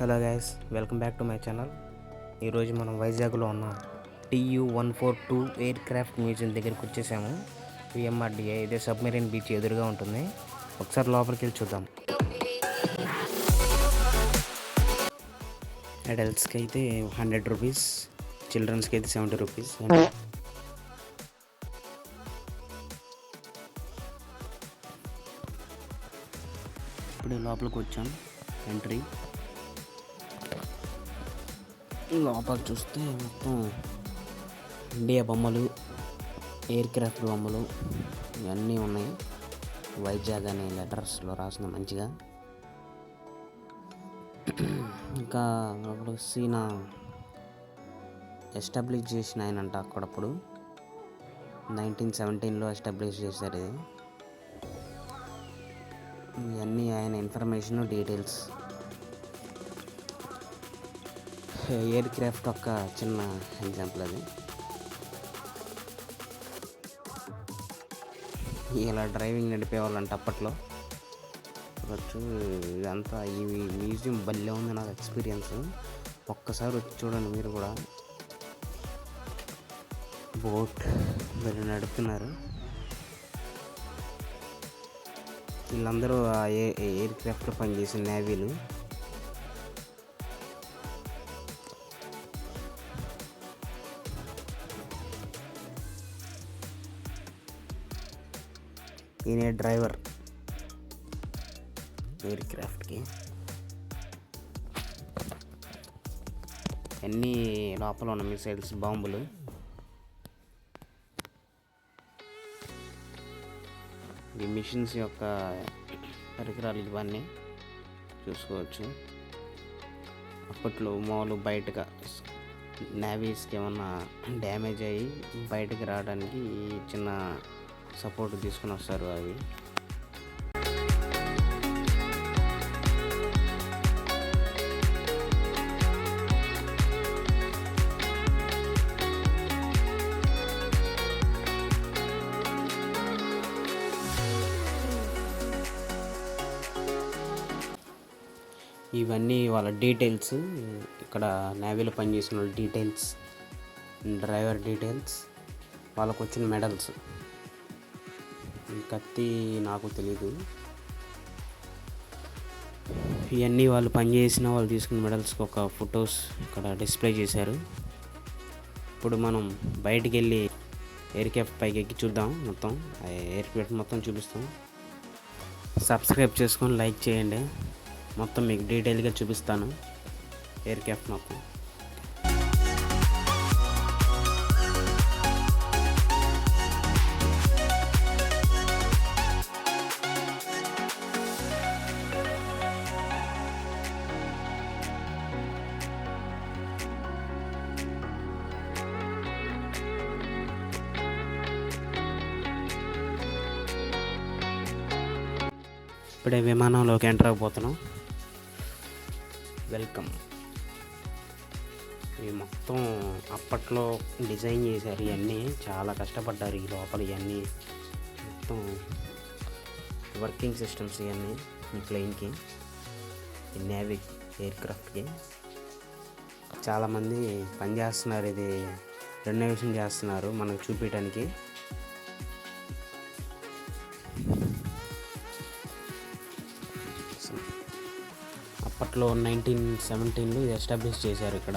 Hello guys, welcome back to my channel. ఈరోజు మనం వైజాగ్లో ఉన్న TU-142 ఎయిర్ క్రాఫ్ట్ మ్యూజియం దగ్గరికి వచ్చేసాము. PMRDA ఇదే సబ్మెరీన్ బీచ్ ఎదురుగా ఉంటుంది. ఒకసారి లోపలికి వెళ్ళి చూద్దాం. అడల్ట్స్కి అయితే 100 రూపీస్, చిల్డ్రన్స్కి అయితే 70 రూపీస్. ఇప్పుడు లోపలికి వచ్చాం. ఎంట్రీ లోపల చూస్తే మొత్తం ఇండియా బొమ్మలు, ఎయిర్ క్రాఫ్ట్ బొమ్మలు ఇవన్నీ ఉన్నాయి. వైజాగ్ అనే లెటర్స్లో రాసిన మంచిగా. ఇంకా అప్పుడు సీనా ఎస్టాబ్లిష్ చేసిన ఆయనంట అక్కడప్పుడు 1917లో ఎస్టాబ్లిష్ చేశారు. ఇది ఇవన్నీ ఆయన ఇన్ఫర్మేషన్, డీటెయిల్స్. ఎయిర్ క్రాఫ్ట్ ఒక చిన్న ఎగ్జాంపుల్ అది. ఇలా డ్రైవింగ్ నడిపేవాళ్ళంట అప్పట్లో. ఇదంతా ఈ మ్యూజియం భలే ఉంది. నాకు ఎక్స్పీరియన్స్ ఒక్కసారి వచ్చి చూడండి మీరు కూడా. బోట్ వీళ్ళు నడుపుతున్నారు. వీళ్ళందరూ ఆ ఎయిర్ క్రాఫ్ట్లో పనిచేసిన నేవీలు. ఈయన డ్రైవర్ ఎయిర్ క్రాఫ్ట్కి. అన్నీ లోపల ఉన్న మిసైల్స్, బాంబులు. ఈ మిషన్స్ యొక్క పరికరాలు ఇవన్నీ చూసుకోవచ్చు. అప్పట్లో మామూలు బయటగా నేవీస్కి ఏమన్నా డ్యామేజ్ అయ్యి బయటకు రావడానికి చిన్న సపోర్ట్ తీసుకుని వస్తారు అవి. ఇవన్నీ వాళ్ళ డీటెయిల్స్. ఇక్కడ నేవీలో పనిచేసిన వాళ్ళ డీటెయిల్స్, డ్రైవర్ డీటెయిల్స్, వాళ్ళకు వచ్చిన మెడల్స్. ఈ కత్తి నాకు తెలీదు. ఇవన్నీ వాళ్ళు పనిచేసిన వాళ్ళు తీసుకున్న మెడల్స్కి ఒక ఫొటోస్ ఇక్కడ డిస్ప్లే చేశారు. ఇప్పుడు మనం బయటికి వెళ్ళి ఎయిర్ క్రాఫ్ట్ పైకి ఎక్కి చూద్దాం. మొత్తం ఎయిర్ క్రాఫ్ట్ మొత్తం చూపిస్తాం. సబ్స్క్రైబ్ చేసుకొని లైక్ చేయండి. మొత్తం మీకు డీటెయిల్గా చూపిస్తాను ఎయిర్ క్రాఫ్ట్ మొత్తం. ఇప్పుడే విమానంలోకి ఎంటర్ అయిపోతున్నాం. వెల్కమ్. ఇవి మొత్తం అప్పట్లో డిజైన్ చేశారు. ఇవన్నీ చాలా కష్టపడ్డారు. ఈ లోపల ఇవన్నీ మొత్తం వర్కింగ్ సిస్టమ్స్. ఇవన్నీ ఈ ప్లేన్కి, ఈ నేవీ ఎయిర్ క్రాఫ్ట్కి చాలామంది పనిచేస్తున్నారు. ఇది రెనోవేషన్ చేస్తున్నారు మనకు చూపించడానికి. అప్పట్లో 1917లో ఇది ఎస్టాబ్లిష్ చేశారు ఇక్కడ.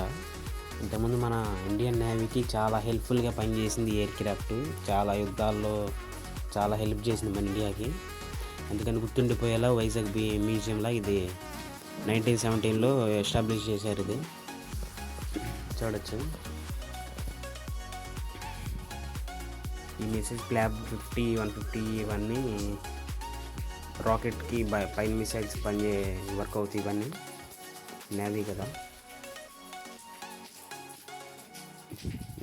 ఇంతకుముందు మన ఇండియన్ నేవీకి చాలా హెల్ప్ఫుల్గా పనిచేసింది ఎయిర్ క్రాఫ్ట్. చాలా యుద్ధాల్లో చాలా హెల్ప్ చేసింది మన ఇండియాకి. అందుకని గుర్తుండిపోయేలా వైజాగ్ మ్యూజియంలో ఇది 1917లో ఎస్టాబ్లిష్ చేశారు. ఇది చూడొచ్చు. ఈ మిసైల్స్ క్లాబ్ 50, 150 ఇవన్నీ రాకెట్కి పైన మిసైల్స్ వర్క్ అవుతాయి. ఇవన్నీ నేవీ కదా.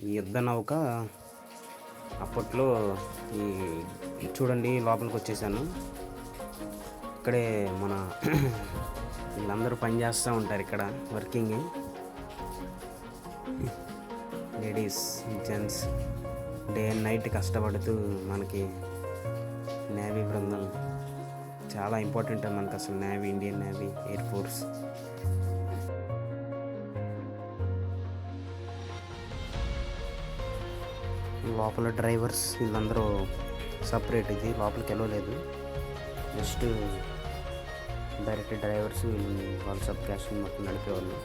ఈ యుద్ధ నౌక అప్పట్లో ఈ చూడండి. లోపలికి వచ్చేసాను. ఇక్కడే మన వీళ్ళందరూ పనిచేస్తూ ఉంటారు ఇక్కడ working. Ladies, gents day and night కష్టపడుతూ మనకి నేవీ బృందం చాలా ఇంపార్టెంట్ మనకు అసలు navy, Indian navy, air force. లోపల డ్రైవర్స్ వీళ్ళందరూ సపరేట్, ఇది లోపలికి వెళ్ళలేదు, జస్ట్ డైరెక్ట్ డ్రైవర్స్ వీళ్ళు వాళ్ళ సబ్ క్యాషన్ మొత్తం నడిపేవాళ్ళు.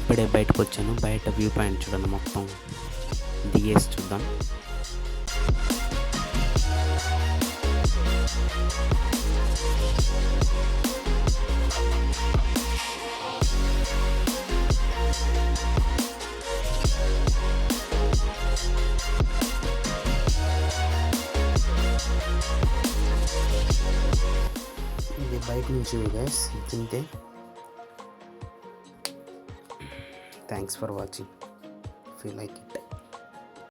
ఇప్పుడే బయటకు వచ్చాను, బయట వ్యూ పాయింట్ చూడండి, మొత్తం దిగేసి చూద్దాం. ఇది బయట నుంచి గైస్ తింటే. Thanks for watching. If you like it.